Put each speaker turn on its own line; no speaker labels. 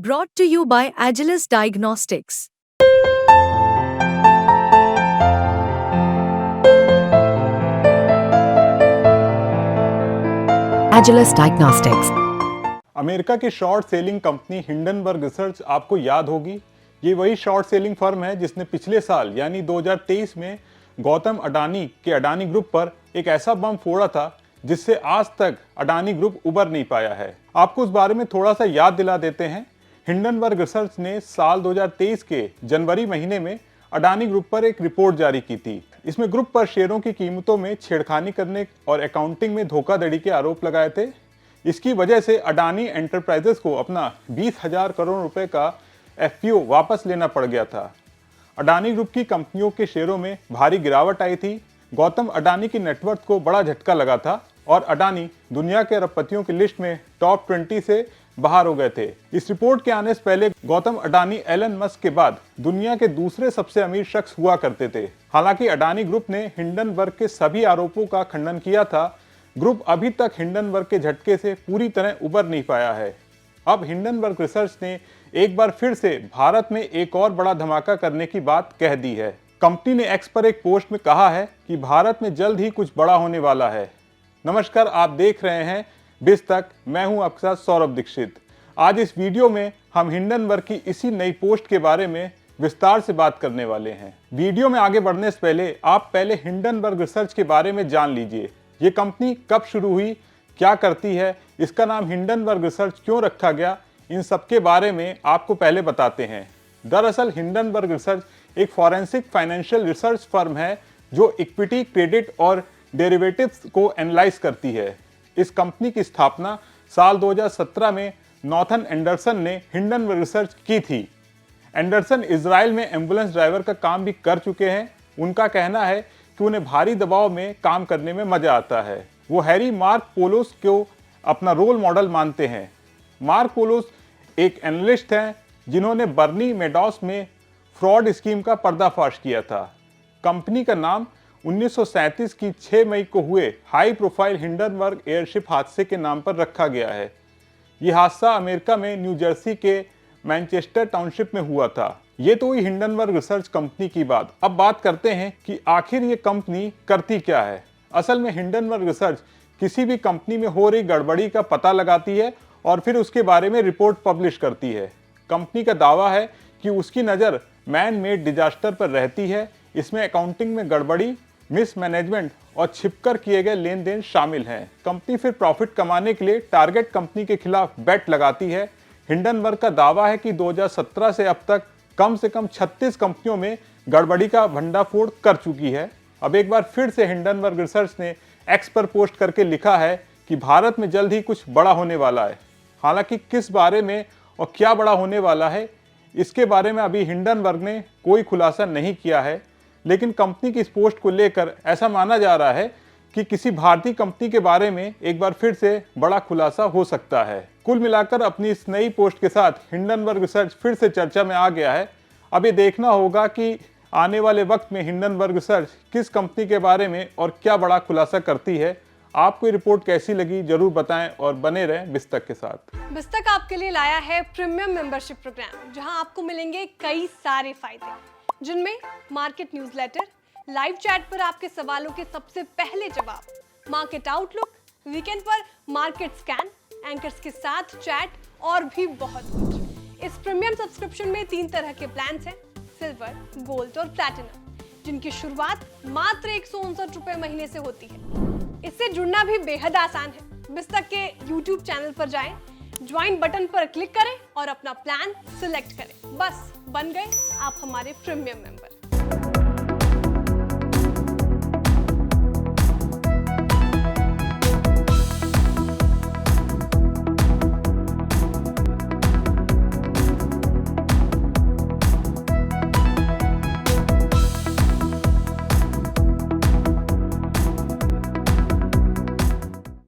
Brought to you by Agilus Diagnostics.
Agilus Diagnostics.
America की short selling company Hindenburg research आपको याद होगी। ये वही शॉर्ट सेलिंग फर्म है जिसने पिछले साल यानी 2023 में गौतम अडानी के अडानी ग्रुप पर एक ऐसा बम फोड़ा था जिससे आज तक अडानी ग्रुप उबर नहीं पाया है। आपको उस बारे में थोड़ा सा याद दिला देते हैं। हिंडनबर्ग रिसर्च ने साल 2023 के जनवरी महीने में अडानी ग्रुप पर एक रिपोर्ट जारी की थी। इसमें ग्रुप पर शेयरों की कीमतों में छेड़खानी करने और अकाउंटिंग में धोखाधड़ी के आरोप लगाए थे। इसकी वजह से अडानी एंटरप्राइजेस को अपना 20,000 करोड़ रुपए का एफपीओ वापस लेना पड़ गया था। अडानी ग्रुप की कंपनियों के शेयरों में भारी गिरावट आई थी। गौतम अडानी की नेटवर्थ को बड़ा झटका लगा था और अडानी दुनिया के अरबपतियों की लिस्ट में टॉप 20 से बाहर हो गए थे। इस रिपोर्ट के आने से पहले गौतम अडानी एलन मस्क के बाद दुनिया के दूसरे सबसे अमीर शख्स हुआ करते थे। हालांकि अडानी ग्रुप ने हिंडनबर्ग के सभी आरोपों का खंडन किया था। ग्रुप अभी तक हिंडनबर्ग के झटके से पूरी तरह उबर नहीं पाया है। अब हिंडनबर्ग रिसर्च ने एक बार फिर से भारत में एक और बड़ा धमाका करने की बात कह दी है। कंपनी ने एक्स पर एक पोस्ट में कहा है कि भारत में जल्द ही कुछ बड़ा होने वाला है। नमस्कार, आप देख रहे हैं बिज तक। मैं हूं आपके साथ सौरभ दीक्षित। आज इस वीडियो में हम हिंडनबर्ग की इसी नई पोस्ट के बारे में विस्तार से बात करने वाले हैं। वीडियो में आगे बढ़ने से पहले आप पहले हिंडनबर्ग रिसर्च के बारे में जान लीजिए। ये कंपनी कब शुरू हुई, क्या करती है, इसका नाम हिंडनबर्ग रिसर्च क्यों रखा गया, इन सब के बारे में आपको पहले बताते हैं। दरअसल हिंडनबर्ग रिसर्च एक फॉरेंसिक फाइनेंशियल रिसर्च फर्म है जो इक्विटी, क्रेडिट और डेरिवेटिव्स को एनालाइज करती है। इस कंपनी की स्थापना साल 2017 में नॉर्थन एंडरसन ने हिंडनबर्ग रिसर्च की थी। एंडरसन इजराइल में एम्बुलेंस ड्राइवर का काम भी कर चुके हैं। उनका कहना है कि उन्हें भारी दबाव में काम करने में मजा आता है। वो हैरी मार्क पोलोस को अपना रोल मॉडल मानते हैं। मार्क पोलोस एक एनालिस्ट हैं जिन्होंने बर्नी मेडॉस में फ्रॉड स्कीम का पर्दाफाश किया था। कंपनी का नाम 1937 की 6 मई को हुए हाई प्रोफाइल हिंडनबर्ग एयरशिप हादसे के नाम पर रखा गया है। यह हादसा अमेरिका में न्यू जर्सी के मैनचेस्टर टाउनशिप में हुआ था। ये तो हुई हिंडनबर्ग रिसर्च कंपनी की बात। अब बात करते हैं कि आखिर ये कंपनी करती क्या है। असल में हिंडनबर्ग रिसर्च किसी भी कंपनी में हो रही गड़बड़ी का पता लगाती है और फिर उसके बारे में रिपोर्ट पब्लिश करती है। कंपनी का दावा है कि उसकी नज़र मैन मेड डिजास्टर पर रहती है। इसमें अकाउंटिंग में गड़बड़ी, मिसमैनेजमेंट और छिपकर किए गए लेन देन शामिल हैं। कंपनी फिर प्रॉफिट कमाने के लिए टारगेट कंपनी के खिलाफ बेट लगाती है। हिंडनबर्ग का दावा है कि 2017 से अब तक कम से कम 36 कंपनियों में गड़बड़ी का भंडाफोड़ कर चुकी है। अब एक बार फिर से हिंडनबर्ग रिसर्च ने एक्स पर पोस्ट करके लिखा है कि भारत में जल्द ही कुछ बड़ा होने वाला है। हालांकि किस बारे में और क्या बड़ा होने वाला है, इसके बारे में अभी हिंडनबर्ग ने कोई खुलासा नहीं किया है। लेकिन कंपनी की इस पोस्ट को लेकर ऐसा माना जा रहा है कि किसी भारतीय कंपनी के बारे में एक बार फिर से बड़ा खुलासा हो सकता है। कुल मिलाकर अपनी इस नई पोस्ट के साथ हिंडनबर्ग रिसर्च फिर से चर्चा में आ गया है। अब ये देखना होगा कि आने वाले वक्त में हिंडनबर्ग रिसर्च किस कंपनी के बारे में और क्या बड़ा खुलासा करती है। आपको ये रिपोर्ट कैसी लगी जरूर बताएं और बने रहें बिस्तक के साथ।
बिस्तक आपके लिए लाया है प्रीमियम मेंबरशिप प्रोग्राम, जहां आपको मिलेंगे कई सारे फायदे, जिनमें मार्केट न्यूज़लेटर, लाइव चैट पर आपके सवालों के सबसे पहले जवाब, मार्केट आउटलुक, वीकेंड पर मार्केट स्कैन, एंकर्स के साथ चैट और भी बहुत कुछ। इस प्रीमियम सब्सक्रिप्शन में 3 तरह के प्लान्स हैं, सिल्वर, गोल्ड और प्लैटिनम, जिनकी शुरुआत मात्र 159 रुपए महीने से होती है। इससे जुड़ना भी बेहद आसान है। बिस्तक के YouTube चैनल पर जाएं, ज्वाइन बटन पर क्लिक करें और अपना प्लान सिलेक्ट करें। बस बन गए आप हमारे प्रीमियम मेंबर।